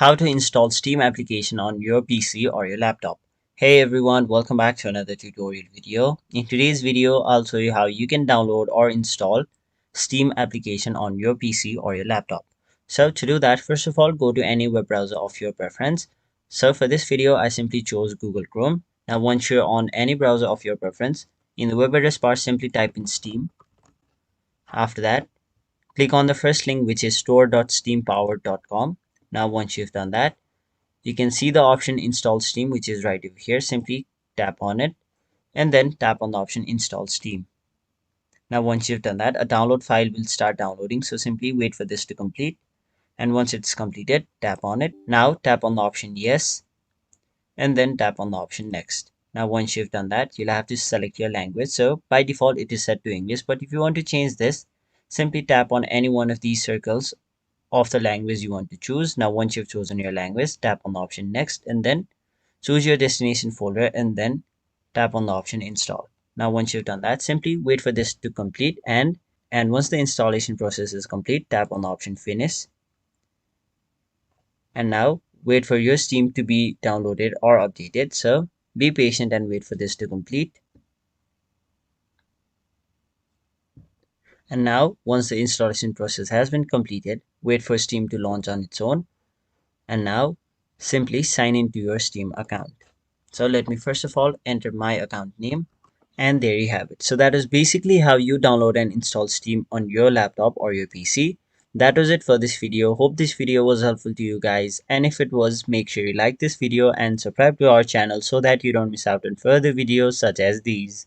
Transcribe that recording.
how to install Steam application on your PC or your laptop. Hey everyone, welcome back to another tutorial video. In today's video, I'll show you how you can download or install Steam application on your PC or your laptop. So to do that, first of all, go to any web browser of your preference. So for this video, I simply chose Google Chrome. Now once you're on any browser of your preference, in the web address bar, simply type in Steam. After that, click on the first link, which is store.steampowered.com. Now once you've done that, you can see the option install Steam, which is right over here. Simply tap on it and then tap on the option install Steam. Now once you've done that, a download file will start downloading, so simply wait for this to complete, and once it's completed, tap on it. Now tap on the option yes and then tap on the option next. Now once you've done that, you'll have to select your language. So by default it is set to English, but if you want to change this, simply tap on any one of these circles of the language you want to choose. Now once you've chosen your language, tap on the option next and then choose your destination folder and then tap on the option install. Now once you've done that, simply wait for this to complete, and once the installation process is complete, tap on the option finish, and now wait for your Steam to be downloaded or updated. So be patient and wait for this to complete. And now once the installation process has been completed, wait for Steam to launch on its own, and now simply sign into your Steam account. So let me first of all enter my account name, and there you have it. So that is basically how you download and install Steam on your laptop or your PC. That was it for this video. Hope this video was helpful to you guys, and if it was, make sure you like this video and subscribe to our channel so that you don't miss out on further videos such as these.